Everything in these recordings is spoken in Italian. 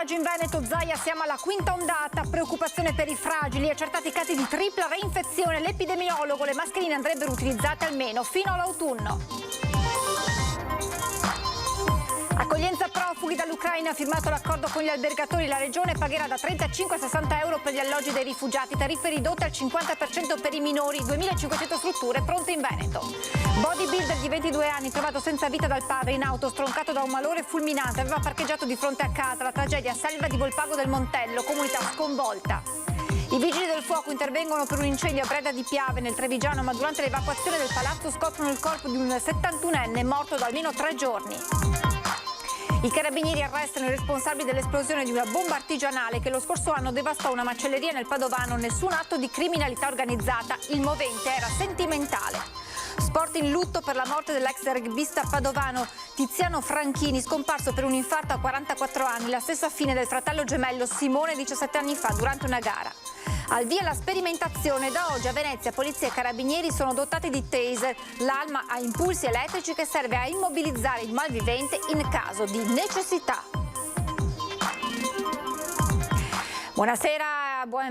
contagi in Veneto, Zaia, siamo alla quinta ondata, preoccupazione per i fragili, accertati casi di tripla reinfezione, l'epidemiologo, le mascherine andrebbero utilizzate almeno fino all'autunno. Accoglienza profughi dall'Ucraina, ha firmato l'accordo con gli albergatori, la regione pagherà da 35 a 60 euro per gli alloggi dei rifugiati, tariffe ridotte al 50% per i minori, 2500 strutture pronte in Veneto. Bodybuilder di 22 anni, trovato senza vita dal padre in auto, stroncato da un malore fulminante, aveva parcheggiato di fronte a casa, la tragedia a Selva di Volpago del Montello, comunità sconvolta. I vigili del fuoco intervengono per un incendio a Breda di Piave nel Trevigiano, ma durante l'evacuazione del palazzo scoprono il corpo di un 71enne morto da almeno 3 giorni. I carabinieri arrestano i responsabili dell'esplosione di una bomba artigianale che lo scorso anno devastò una macelleria nel Padovano. Nessun atto di criminalità organizzata, il movente era sentimentale. Sport in lutto per la morte dell'ex rugbista padovano Tiziano Franchini, scomparso per un infarto a 44 anni, la stessa fine del fratello gemello Simone 17 anni fa durante una gara. Al via la sperimentazione, da oggi a Venezia polizia e carabinieri sono dotati di taser, l'arma a impulsi elettrici che serve a immobilizzare il malvivente in caso di necessità. Buonasera,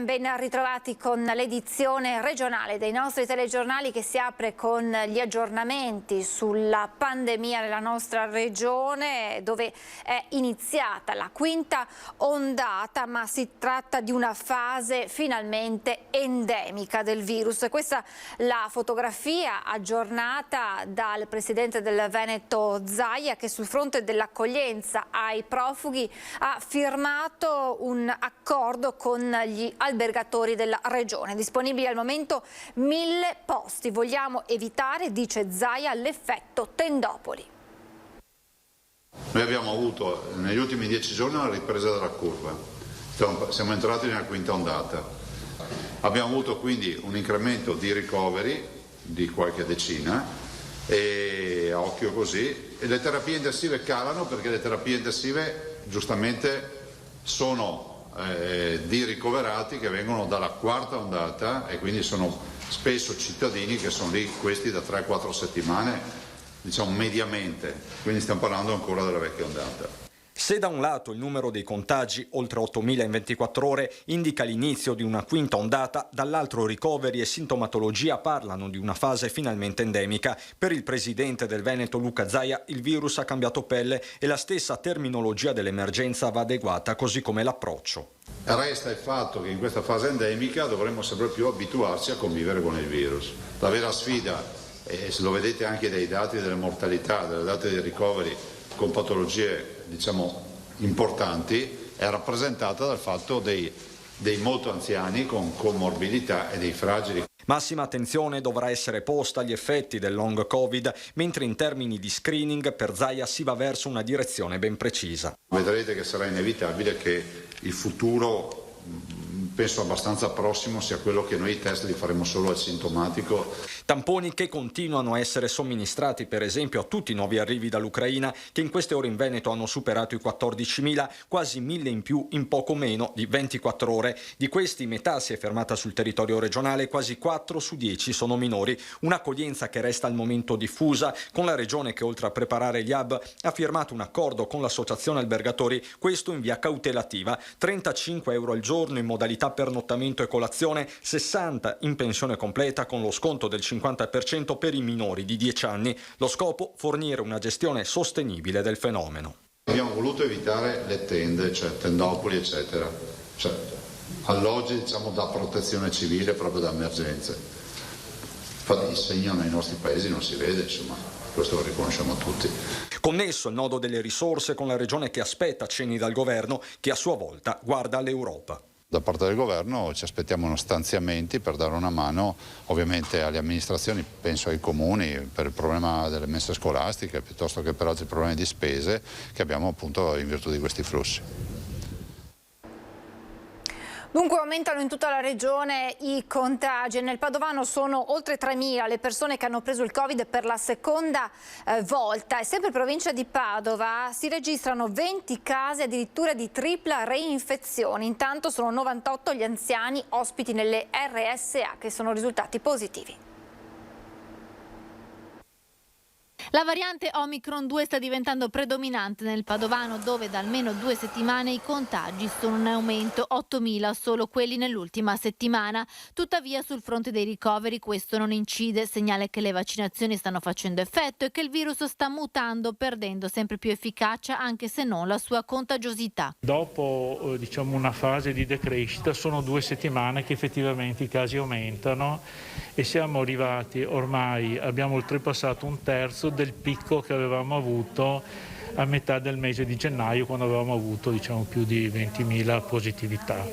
ben ritrovati con l'edizione regionale dei nostri telegiornali che si apre con gli aggiornamenti sulla pandemia nella nostra regione, dove è iniziata la quinta ondata, ma si tratta di una fase finalmente endemica del virus. Questa è la fotografia aggiornata dal presidente del Veneto Zaia, che sul fronte dell'accoglienza ai profughi ha firmato un accordo con gli albergatori della regione. Disponibili al momento 1000 posti. Vogliamo evitare, dice Zaia, l'effetto tendopoli. Noi abbiamo avuto negli ultimi 10 giorni una ripresa della curva. Siamo entrati nella quinta ondata. Abbiamo avuto quindi un incremento di ricoveri di qualche decina e a occhio così, e le terapie intensive calano perché le terapie intensive giustamente sono di ricoverati che vengono dalla quarta ondata e quindi sono spesso cittadini che sono lì questi da 3-4 settimane, diciamo mediamente, quindi stiamo parlando ancora della vecchia ondata. Se da un lato il numero dei contagi, oltre 8.000 in 24 ore, indica l'inizio di una quinta ondata, dall'altro ricoveri e sintomatologia parlano di una fase finalmente endemica. Per il presidente del Veneto Luca Zaia il virus ha cambiato pelle e la stessa terminologia dell'emergenza va adeguata, così come l'approccio. Resta il fatto che in questa fase endemica dovremmo sempre più abituarci a convivere con il virus. La vera sfida, e se lo vedete anche dai dati delle mortalità, dalle date dei ricoveri con patologie diciamo importanti, è rappresentata dal fatto dei molto anziani con comorbidità e dei fragili. Massima attenzione dovrà essere posta agli effetti del long Covid, mentre in termini di screening per Zaia si va verso una direzione ben precisa. Vedrete che sarà inevitabile che il futuro, penso abbastanza prossimo, sia quello che noi i test li faremo solo al sintomatico. Tamponi che continuano a essere somministrati per esempio a tutti i nuovi arrivi dall'Ucraina, che in queste ore in Veneto hanno superato i 14.000, quasi 1.000 in più in poco meno di 24 ore. Di questi metà si è fermata sul territorio regionale, quasi 4 su 10 sono minori. Un'accoglienza che resta al momento diffusa, con la regione che oltre a preparare gli hub ha firmato un accordo con l'associazione albergatori, questo in via cautelativa, 35 euro al giorno in modalità pernottamento e colazione, 60 in pensione completa con lo sconto del 50% per i minori di 10 anni. Lo scopo, fornire una gestione sostenibile del fenomeno. Abbiamo voluto evitare le tende, cioè tendopoli eccetera, cioè alloggi diciamo da protezione civile, proprio da emergenze. Infatti il segno nei nostri paesi non si vede, insomma, questo lo riconosciamo tutti. Connesso il nodo delle risorse con la regione che aspetta cenni dal governo, che a sua volta guarda all'Europa. Da parte del governo ci aspettiamo uno stanziamenti per dare una mano ovviamente alle amministrazioni, penso ai comuni, per il problema delle mense scolastiche piuttosto che per altri problemi di spese che abbiamo appunto in virtù di questi flussi. Dunque aumentano in tutta la regione i contagi. Nel Padovano sono oltre 3.000 le persone che hanno preso il Covid per la seconda volta, e sempre in provincia di Padova si registrano 20 casi addirittura di tripla reinfezione. Intanto sono 98 gli anziani ospiti nelle RSA che sono risultati positivi. La variante Omicron 2 sta diventando predominante nel Padovano, dove da almeno 2 settimane i contagi sono in aumento, 8.000 solo quelli nell'ultima settimana. Tuttavia sul fronte dei ricoveri questo non incide, segnale che le vaccinazioni stanno facendo effetto e che il virus sta mutando, perdendo sempre più efficacia anche se non la sua contagiosità. Dopo una fase di decrescita sono 2 settimane che effettivamente i casi aumentano e siamo arrivati, ormai abbiamo oltrepassato 1/3 del picco che avevamo avuto a metà del mese di gennaio, quando avevamo avuto più di 20.000 positività.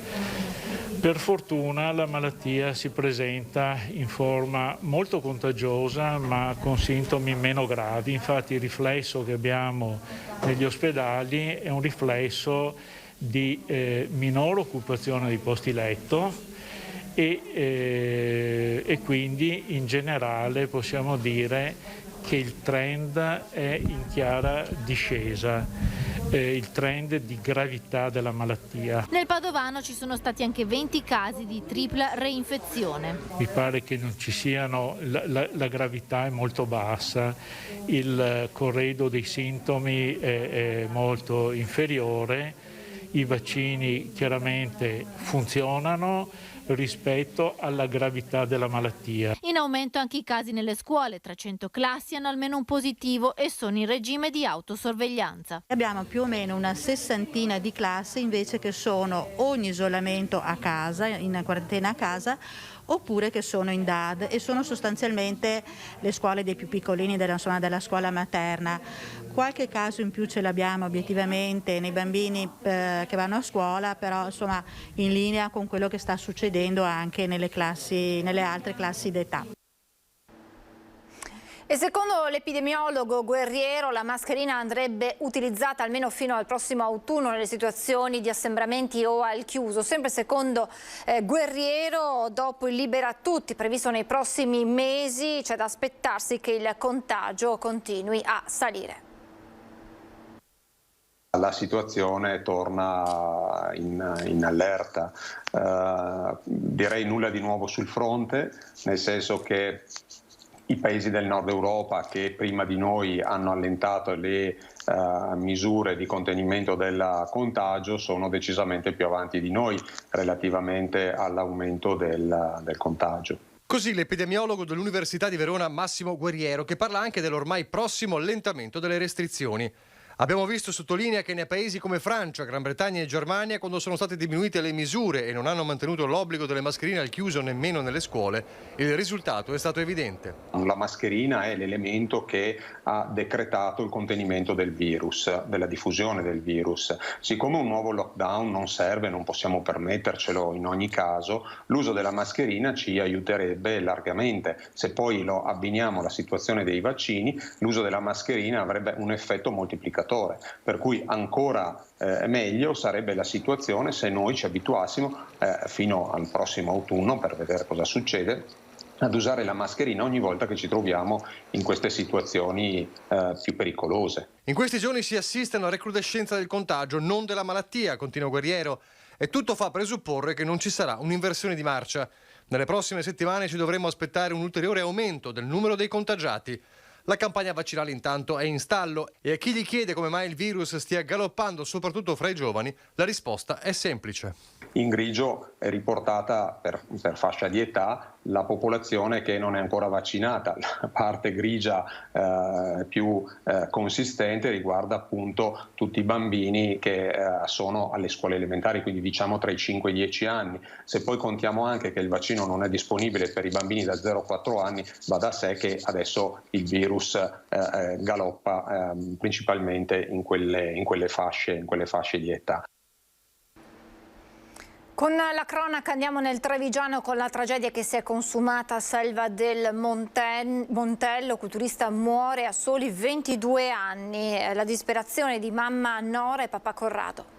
Per fortuna la malattia si presenta in forma molto contagiosa ma con sintomi meno gravi, infatti il riflesso che abbiamo negli ospedali è un riflesso di minore occupazione dei posti letto e quindi in generale possiamo dire che il trend è in chiara discesa, il trend di gravità della malattia. Nel Padovano ci sono stati anche 20 casi di tripla reinfezione. Mi pare che non ci siano, la gravità è molto bassa, il corredo dei sintomi è molto inferiore, i vaccini chiaramente funzionano rispetto alla gravità della malattia. In aumento anche i casi nelle scuole, 300 classi hanno almeno un positivo e sono in regime di autosorveglianza. Abbiamo più o meno una 60 di classi invece che sono o in isolamento a casa, in quarantena a casa, oppure che sono in DAD e sono sostanzialmente le scuole dei più piccolini della scuola materna. Qualche caso in più ce l'abbiamo obiettivamente nei bambini che vanno a scuola, però insomma in linea con quello che sta succedendo anche nelle altre classi d'età. E secondo l'epidemiologo Guerriero la mascherina andrebbe utilizzata almeno fino al prossimo autunno nelle situazioni di assembramenti o al chiuso. Sempre secondo Guerriero, dopo il Libera Tutti previsto nei prossimi mesi, c'è da aspettarsi che il contagio continui a salire. La situazione torna in allerta, direi nulla di nuovo sul fronte, nel senso che i paesi del nord Europa che prima di noi hanno allentato le misure di contenimento del contagio sono decisamente più avanti di noi relativamente all'aumento del contagio. Così l'epidemiologo dell'Università di Verona Massimo Guerriero, che parla anche dell'ormai prossimo allentamento delle restrizioni. Abbiamo visto, sottolinea, che nei paesi come Francia, Gran Bretagna e Germania, quando sono state diminuite le misure e non hanno mantenuto l'obbligo delle mascherine al chiuso nemmeno nelle scuole, il risultato è stato evidente. La mascherina è l'elemento che ha decretato il contenimento del virus, della diffusione del virus. Siccome un nuovo lockdown non serve, non possiamo permettercelo in ogni caso, l'uso della mascherina ci aiuterebbe largamente. Se poi lo abbiniamo alla situazione dei vaccini, l'uso della mascherina avrebbe un effetto moltiplicatore. Per cui ancora meglio sarebbe la situazione se noi ci abituassimo fino al prossimo autunno, per vedere cosa succede, ad usare la mascherina ogni volta che ci troviamo in queste situazioni più pericolose. In questi giorni si assiste a una recrudescenza del contagio, non della malattia, continua Guerriero, e tutto fa presupporre che non ci sarà un'inversione di marcia. Nelle prossime settimane ci dovremo aspettare un ulteriore aumento del numero dei contagiati. La campagna vaccinale intanto è in stallo e a chi gli chiede come mai il virus stia galoppando soprattutto fra i giovani, la risposta è semplice. In grigio è riportata per fascia di età la popolazione che non è ancora vaccinata. La parte grigia più consistente riguarda appunto tutti i bambini che sono alle scuole elementari, quindi diciamo tra i 5 e i 10 anni. Se poi contiamo anche che il vaccino non è disponibile per i bambini da 0 a 4 anni, va da sé che adesso il virus galoppa principalmente in quelle fasce di età. Con la cronaca andiamo nel Trevigiano con la tragedia che si è consumata a Selva del Montello. Culturista muore a soli 22 anni. La disperazione di mamma Nora e papà Corrado.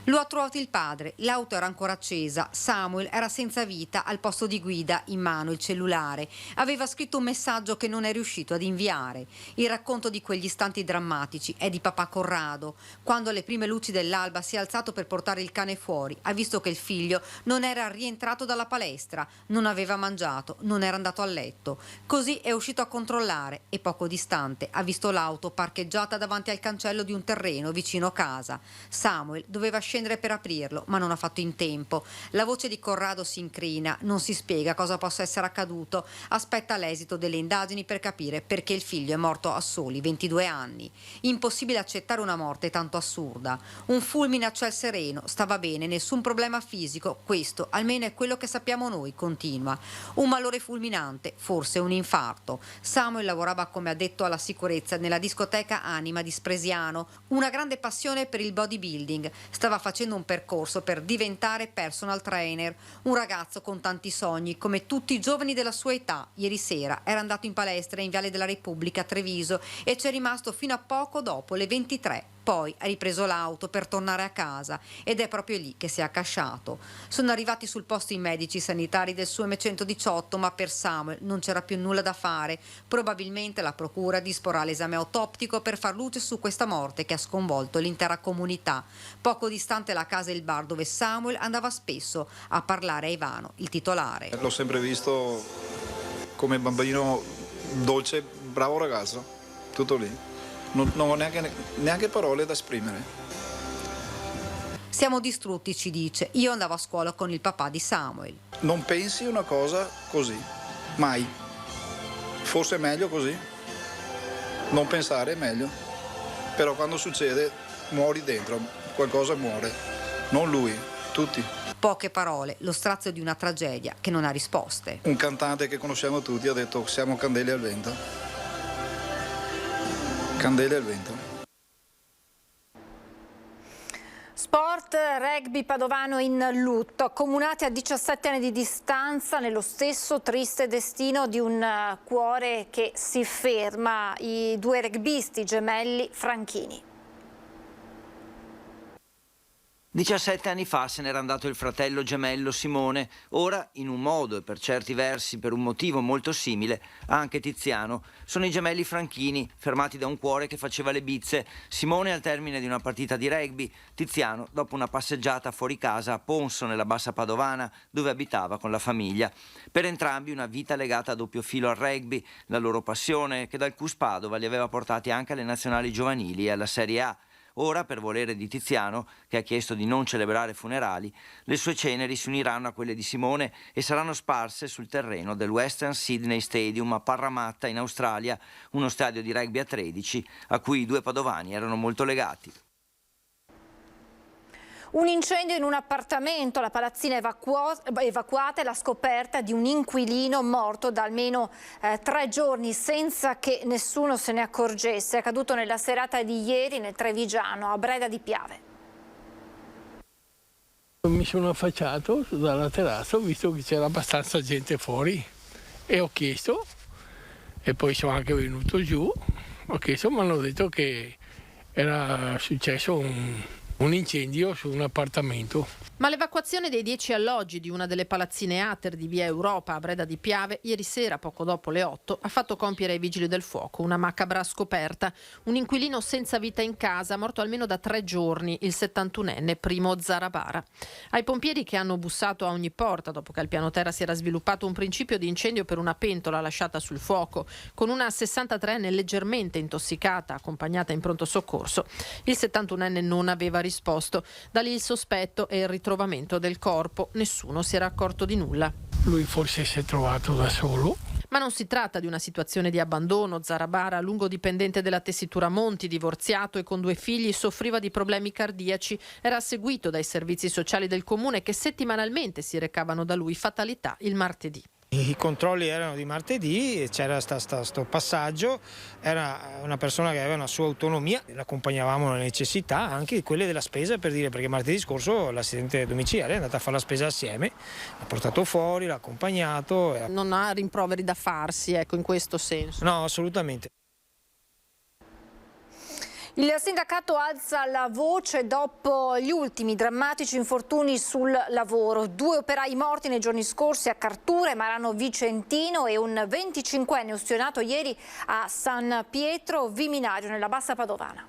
Lo ha trovato il padre, l'auto era ancora accesa, Samuel era senza vita, al posto di guida, in mano il cellulare. Aveva scritto un messaggio che non è riuscito ad inviare. Il racconto di quegli istanti drammatici è di papà Corrado. Quando alle prime luci dell'alba si è alzato per portare il cane fuori, ha visto che il figlio non era rientrato dalla palestra, non aveva mangiato, non era andato a letto. Così è uscito a controllare e poco distante ha visto l'auto parcheggiata davanti al cancello di un terreno vicino casa. Samuel doveva scendere per aprirlo, ma non ha fatto in tempo. La voce di Corrado si incrina, non si spiega cosa possa essere accaduto, aspetta l'esito delle indagini per capire perché il figlio è morto a soli 22 anni. Impossibile accettare una morte tanto assurda. Un fulmine a ciel sereno, stava bene, nessun problema fisico, questo almeno è quello che sappiamo noi, continua. Un malore fulminante, forse un infarto. Samuel lavorava come addetto alla sicurezza nella discoteca Anima di Spresiano, una grande passione per il bodybuilding. Stava facendo un percorso per diventare personal trainer, un ragazzo con tanti sogni, come tutti i giovani della sua età. Ieri sera era andato in palestra in Viale della Repubblica a Treviso e c'è rimasto fino a poco dopo le 23. Poi ha ripreso l'auto per tornare a casa ed è proprio lì che si è accasciato. Sono arrivati sul posto i medici sanitari del suo M118, ma per Samuel non c'era più nulla da fare. Probabilmente la procura disporrà l'esame autoptico per far luce su questa morte che ha sconvolto l'intera comunità. Poco distante la casa e il bar dove Samuel andava spesso a parlare a Ivano, il titolare. L'ho sempre visto come bambino dolce, bravo ragazzo, tutto lì. Non ho neanche parole da esprimere. Siamo distrutti, ci dice. Io andavo a scuola con il papà di Samuel. Non pensi una cosa così, mai. Forse è meglio così. Non pensare è meglio. Però quando succede muori dentro, qualcosa muore. Non lui, tutti. Poche parole, lo strazio di una tragedia che non ha risposte. Un cantante che conosciamo tutti ha detto siamo candele al vento. Candele al vento. Sport, rugby padovano in lutto, accomunati a 17 anni di distanza nello stesso triste destino di un cuore che si ferma, i due rugbisti gemelli Franchini. 17 anni fa se n'era andato il fratello gemello Simone, ora in un modo e per certi versi per un motivo molto simile anche Tiziano. Sono i gemelli Franchini, fermati da un cuore che faceva le bizze. Simone al termine di una partita di rugby, Tiziano dopo una passeggiata fuori casa a Ponso nella Bassa Padovana dove abitava con la famiglia. Per entrambi una vita legata a doppio filo al rugby, la loro passione che dal CUS Padova li aveva portati anche alle nazionali giovanili e alla Serie A. Ora, per volere di Tiziano, che ha chiesto di non celebrare funerali, le sue ceneri si uniranno a quelle di Simone e saranno sparse sul terreno del Western Sydney Stadium a Parramatta, in Australia, uno stadio di rugby a 13 a cui i due padovani erano molto legati. Un incendio in un appartamento, la palazzina evacuata e la scoperta di un inquilino morto da almeno 3 giorni senza che nessuno se ne accorgesse. È accaduto nella serata di ieri nel Trevigiano, a Breda di Piave. Mi sono affacciato dalla terrazza, ho visto che c'era abbastanza gente fuori e ho chiesto, e poi sono anche venuto giù, ho chiesto, mi hanno detto che era successo un incendio su un appartamento. Ma l'evacuazione dei 10 alloggi di una delle palazzine Ater di via Europa a Breda di Piave ieri sera, poco dopo le 8, ha fatto compiere ai vigili del fuoco una macabra scoperta. Un inquilino senza vita in casa, morto almeno da 3 giorni, il 71enne Primo Zarabara. Ai pompieri, che hanno bussato a ogni porta dopo che al piano terra si era sviluppato un principio di incendio per una pentola lasciata sul fuoco, con una 63enne leggermente intossicata, accompagnata in pronto soccorso, il 71enne non aveva risposto. Da lì il sospetto e il ritrovamento del corpo. Nessuno si era accorto di nulla. Lui forse si è trovato da solo. Ma non si tratta di una situazione di abbandono. Zarabara, lungodipendente della tessitura Monti, divorziato e con 2 figli, soffriva di problemi cardiaci. Era seguito dai servizi sociali del comune che settimanalmente si recavano da lui. Fatalità il martedì. I controlli erano di martedì, c'era sto passaggio, era una persona che aveva una sua autonomia, l'accompagnavamo nelle necessità, anche quelle della spesa, per dire, perché martedì scorso l'assistente domiciliare è andata a fare la spesa assieme, l'ha portato fuori, l'ha accompagnato. Non ha rimproveri da farsi, ecco, in questo senso. No, assolutamente. Il sindacato alza la voce dopo gli ultimi drammatici infortuni sul lavoro. 2 operai morti nei giorni scorsi a Cartura e Marano Vicentino e un 25enne ustionato ieri a San Pietro Viminario nella Bassa Padovana.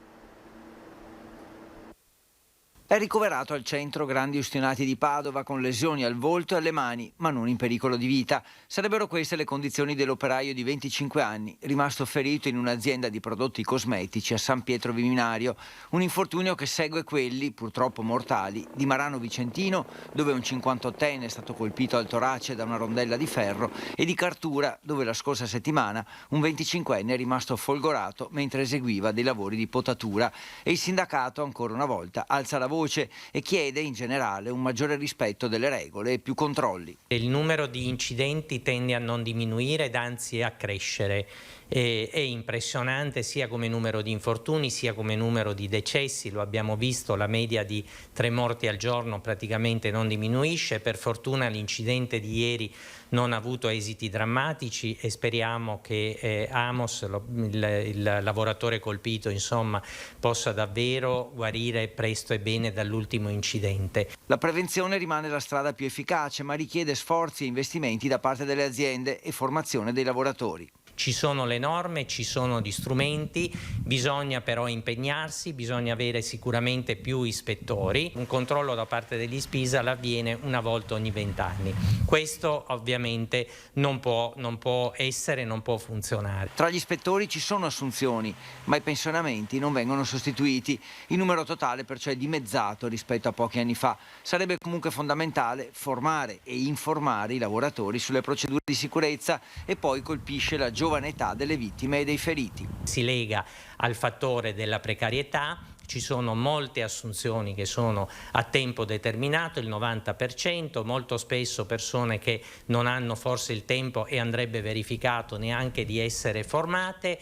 È ricoverato al centro Grandi Ustionati di Padova con lesioni al volto e alle mani, ma non in pericolo di vita. Sarebbero queste le condizioni dell'operaio di 25 anni, rimasto ferito in un'azienda di prodotti cosmetici a San Pietro Viminario. Un infortunio che segue quelli, purtroppo mortali, di Marano Vicentino, dove un 58enne è stato colpito al torace da una rondella di ferro, e di Cartura, dove la scorsa settimana un 25enne è rimasto folgorato mentre eseguiva dei lavori di potatura. E il sindacato, ancora una volta, alza la voce e chiede in generale un maggiore rispetto delle regole e più controlli. Il numero di incidenti tende a non diminuire ed anzi a crescere. È impressionante sia come numero di infortuni sia come numero di decessi, lo abbiamo visto, la media di 3 morti al giorno praticamente non diminuisce. Per fortuna l'incidente di ieri non ha avuto esiti drammatici e speriamo che Amos, il lavoratore colpito, insomma, possa davvero guarire presto e bene dall'ultimo incidente. La prevenzione rimane la strada più efficace, ma richiede sforzi e investimenti da parte delle aziende e formazione dei lavoratori. Ci sono le norme, ci sono gli strumenti, bisogna però impegnarsi, bisogna avere sicuramente più ispettori. Un controllo da parte degli SPISAL avviene una volta ogni 20 anni. Questo ovviamente non può essere, non può funzionare. Tra gli ispettori ci sono assunzioni, ma i pensionamenti non vengono sostituiti. Il numero totale perciò è dimezzato rispetto a pochi anni fa. Sarebbe comunque fondamentale formare e informare i lavoratori sulle procedure di sicurezza, e poi colpisce la giovane età delle vittime e dei feriti. Si lega al fattore della precarietà. Ci sono molte assunzioni che sono a tempo determinato, il 90%, molto spesso persone che non hanno forse il tempo, e andrebbe verificato, neanche di essere formate.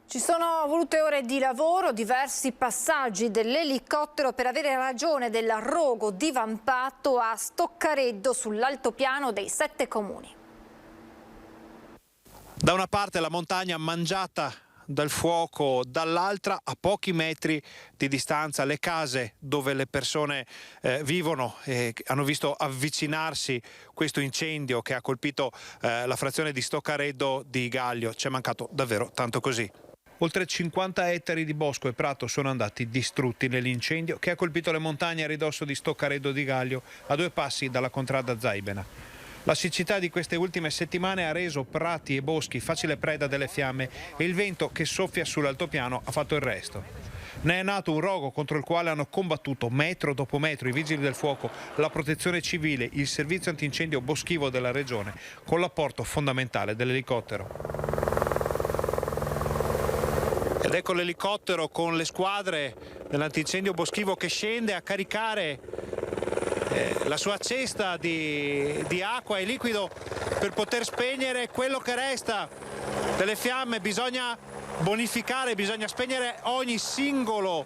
Ci sono volute ore di lavoro, diversi passaggi dell'elicottero per avere ragione del rogo divampato a Stoccareddo sull'altopiano dei 7 comuni. Da una parte la montagna mangiata dal fuoco, dall'altra a pochi metri di distanza le case dove le persone vivono e hanno visto avvicinarsi questo incendio che ha colpito la frazione di Stoccareddo di Gaglio. Ci è mancato davvero tanto così. Oltre 50 ettari di bosco e prato sono andati distrutti nell'incendio che ha colpito le montagne a ridosso di Stoccareddo di Gaglio, a 2 passi dalla contrada Zaibena. La siccità di queste ultime settimane ha reso prati e boschi facile preda delle fiamme, e il vento che soffia sull'altopiano ha fatto il resto. Ne è nato un rogo contro il quale hanno combattuto metro dopo metro i vigili del fuoco, la protezione civile, il servizio antincendio boschivo della regione, con l'apporto fondamentale dell'elicottero. Ed ecco l'elicottero con le squadre dell'antincendio boschivo che scende a caricare la sua cesta di acqua e liquido per poter spegnere quello che resta delle fiamme. Bisogna bonificare, bisogna spegnere ogni singolo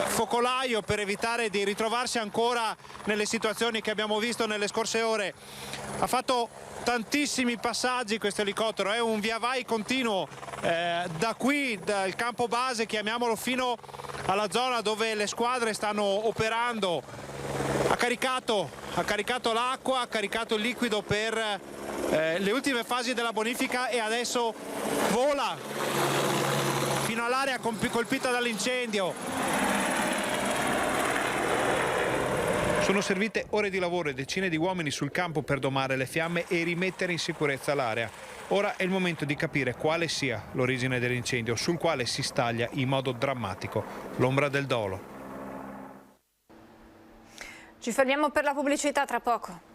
focolaio per evitare di ritrovarsi ancora nelle situazioni che abbiamo visto nelle scorse ore. Ha fatto tantissimi passaggi questo elicottero, è un via vai continuo da qui, dal campo base chiamiamolo, fino alla zona dove le squadre stanno operando. Ha caricato l'acqua, ha caricato il liquido per le ultime fasi della bonifica e adesso vola fino all'area colpita dall'incendio. Sono servite ore di lavoro e decine di uomini sul campo per domare le fiamme e rimettere in sicurezza l'area. Ora è il momento di capire quale sia l'origine dell'incendio, sul quale si staglia in modo drammatico l'ombra del dolo. Ci fermiamo per la pubblicità, tra poco.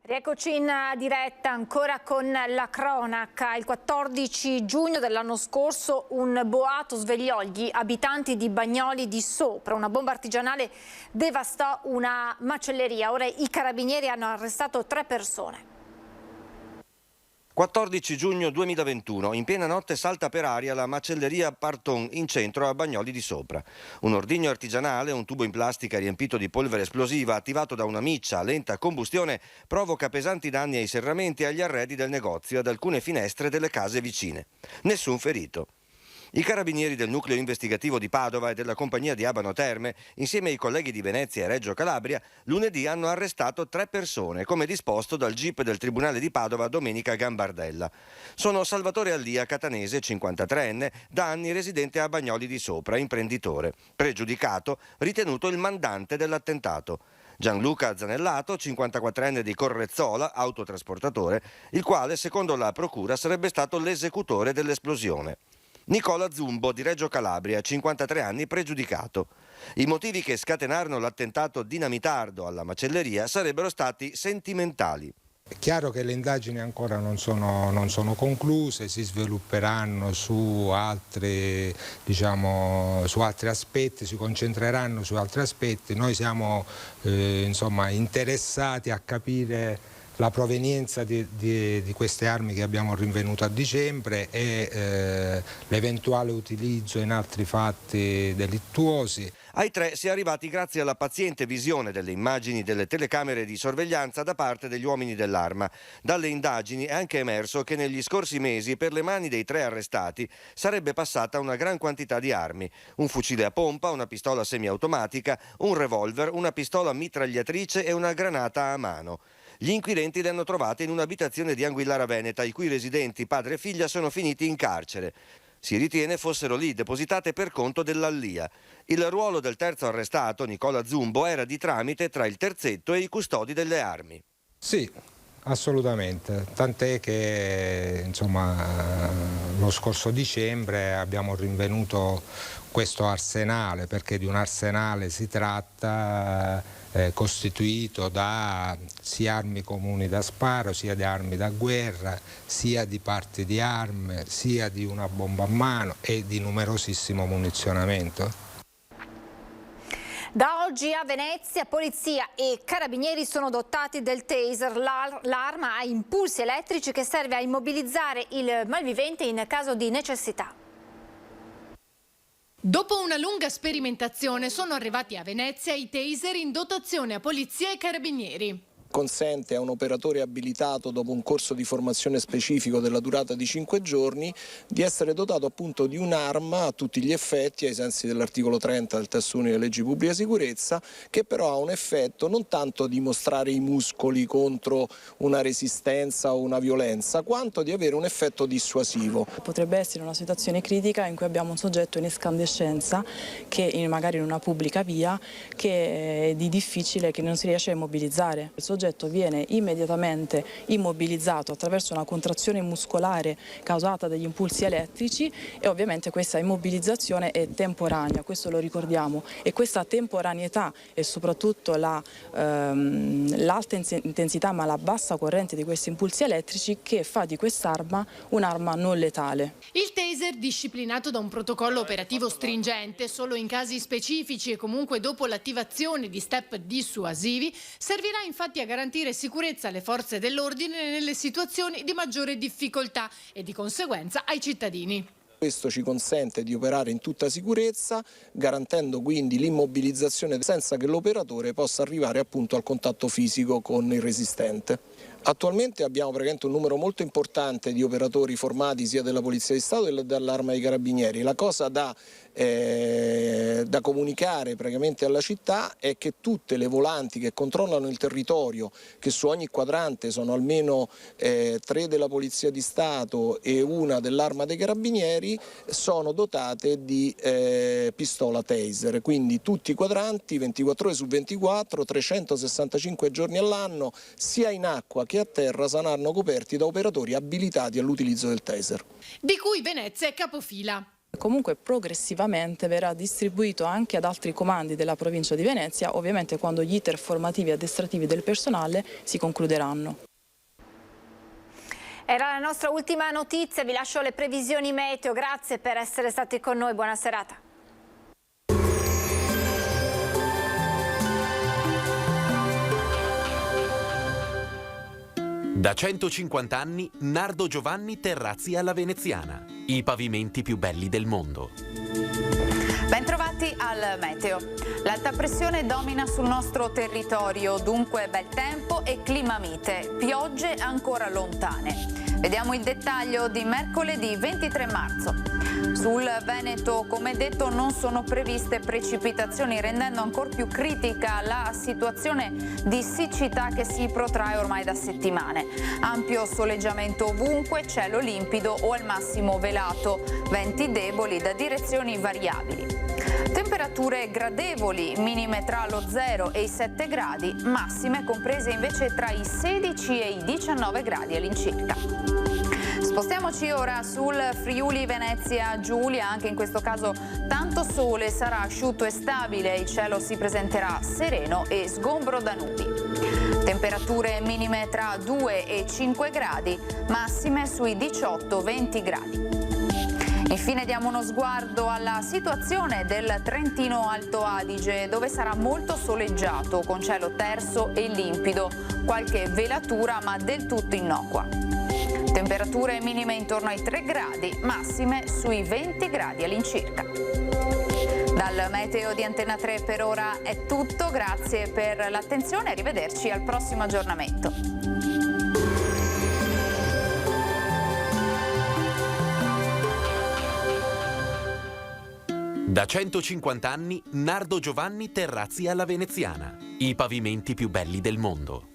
Rieccoci in diretta ancora con la cronaca. Il 14 giugno dell'anno scorso un boato svegliò gli abitanti di Bagnoli di Sopra. Una bomba artigianale devastò una macelleria. Ora i carabinieri hanno arrestato 3 persone. 14 giugno 2021, in piena notte salta per aria la macelleria Parton in centro a Bagnoli di Sopra. Un ordigno artigianale, un tubo in plastica riempito di polvere esplosiva attivato da una miccia a lenta combustione, provoca pesanti danni ai serramenti e agli arredi del negozio e ad alcune finestre delle case vicine. Nessun ferito. I carabinieri del nucleo investigativo di Padova e della compagnia di Abano Terme, insieme ai colleghi di Venezia e Reggio Calabria, lunedì hanno arrestato 3 persone, come disposto dal GIP del Tribunale di Padova domenica Gambardella. Sono Salvatore Allia, catanese, 53enne, da anni residente a Bagnoli di Sopra, imprenditore, pregiudicato, ritenuto il mandante dell'attentato. Gianluca Zanellato, 54enne di Correzzola, autotrasportatore, il quale, secondo la procura, sarebbe stato l'esecutore dell'esplosione. Nicola Zumbo di Reggio Calabria, 53 anni, pregiudicato. I motivi che scatenarono l'attentato dinamitardo alla macelleria sarebbero stati sentimentali. È chiaro che le indagini ancora non sono concluse, si svilupperanno su altri aspetti, si concentreranno su altri aspetti. Noi siamo interessati a capire la provenienza di queste armi che abbiamo rinvenuto a dicembre e l'eventuale utilizzo in altri fatti delittuosi. Ai 3 si è arrivati grazie alla paziente visione delle immagini delle telecamere di sorveglianza da parte degli uomini dell'arma. Dalle indagini è anche emerso che negli scorsi mesi per le mani dei 3 arrestati sarebbe passata una gran quantità di armi: un fucile a pompa, una pistola semiautomatica, un revolver, una pistola mitragliatrice e una granata a mano. Gli inquirenti le hanno trovate in un'abitazione di Anguillara Veneta, i cui residenti, padre e figlia, sono finiti in carcere. Si ritiene fossero lì depositate per conto dell'Allia. Il ruolo del terzo arrestato, Nicola Zumbo, era di tramite tra il terzetto e i custodi delle armi. Sì, assolutamente. Tant'è che lo scorso dicembre abbiamo rinvenuto questo arsenale, perché di un arsenale si tratta, costituito da sia armi comuni da sparo, sia di armi da guerra, sia di parti di armi, sia di una bomba a mano e di numerosissimo munizionamento. Da oggi a Venezia polizia e carabinieri sono dotati del taser, l'arma a impulsi elettrici che serve a immobilizzare il malvivente in caso di necessità. Dopo una lunga sperimentazione sono arrivati a Venezia i taser in dotazione a polizia e carabinieri. Consente a un operatore abilitato, dopo un corso di formazione specifico della durata di 5 giorni, di essere dotato appunto di un'arma a tutti gli effetti, ai sensi dell'articolo 30 del testo unico delle leggi pubblica sicurezza, che però ha un effetto non tanto di mostrare i muscoli contro una resistenza o una violenza, quanto di avere un effetto dissuasivo. Potrebbe essere una situazione critica in cui abbiamo un soggetto in escandescenza, che magari in una pubblica via, che è difficile, che non si riesce a immobilizzare. Il soggetto viene immediatamente immobilizzato attraverso una contrazione muscolare causata dagli impulsi elettrici e ovviamente questa immobilizzazione è temporanea, questo lo ricordiamo, e questa temporaneità e soprattutto l'alta intensità ma la bassa corrente di questi impulsi elettrici che fa di quest'arma un'arma non letale. Il taser, disciplinato da un protocollo operativo stringente, solo in casi specifici e comunque dopo l'attivazione di step dissuasivi, servirà infatti a garantire sicurezza alle forze dell'ordine nelle situazioni di maggiore difficoltà e di conseguenza ai cittadini. Questo ci consente di operare in tutta sicurezza, garantendo quindi l'immobilizzazione senza che l'operatore possa arrivare appunto al contatto fisico con il resistente. Attualmente abbiamo praticamente un numero molto importante di operatori formati sia della Polizia di Stato che dall'Arma dei Carabinieri. La cosa da comunicare praticamente alla città è che tutte le volanti che controllano il territorio, che su ogni quadrante sono almeno 3 della Polizia di Stato e una dell'Arma dei Carabinieri, sono dotate di pistola taser, quindi tutti i quadranti 24 ore su 24, 365 giorni all'anno, sia in acqua che a terra saranno coperti da operatori abilitati all'utilizzo del taser. Di cui Venezia è capofila. Comunque progressivamente verrà distribuito anche ad altri comandi della provincia di Venezia, ovviamente quando gli iter formativi e addestrativi del personale si concluderanno. Era la nostra ultima notizia, vi lascio le previsioni meteo, grazie per essere stati con noi, buona serata. Da 150 anni, Nardo Giovanni Terrazzi alla Veneziana. I pavimenti più belli del mondo. Bentrovati al meteo. L'alta pressione domina sul nostro territorio, dunque bel tempo e clima mite, piogge ancora lontane. Vediamo il dettaglio di mercoledì 23 marzo. Sul Veneto, come detto, non sono previste precipitazioni, rendendo ancora più critica la situazione di siccità che si protrae ormai da settimane. Ampio soleggiamento ovunque, cielo limpido o al massimo velato, venti deboli da direzioni variabili. Temperature gradevoli, minime tra lo 0 e i 7 gradi, massime comprese invece tra i 16 e i 19 gradi all'incirca. Spostiamoci ora sul Friuli Venezia Giulia, anche in questo caso tanto sole, sarà asciutto e stabile, il cielo si presenterà sereno e sgombro da nubi. Temperature minime tra 2 e 5 gradi, massime sui 18-20 gradi. Infine diamo uno sguardo alla situazione del Trentino Alto Adige, dove sarà molto soleggiato, con cielo terso e limpido, qualche velatura ma del tutto innocua. Temperature minime intorno ai 3 gradi, massime sui 20 gradi all'incirca. Dal meteo di Antena 3 per ora è tutto, grazie per l'attenzione e arrivederci al prossimo aggiornamento. Da 150 anni, Nardo Giovanni Terrazzi alla Veneziana. I pavimenti più belli del mondo.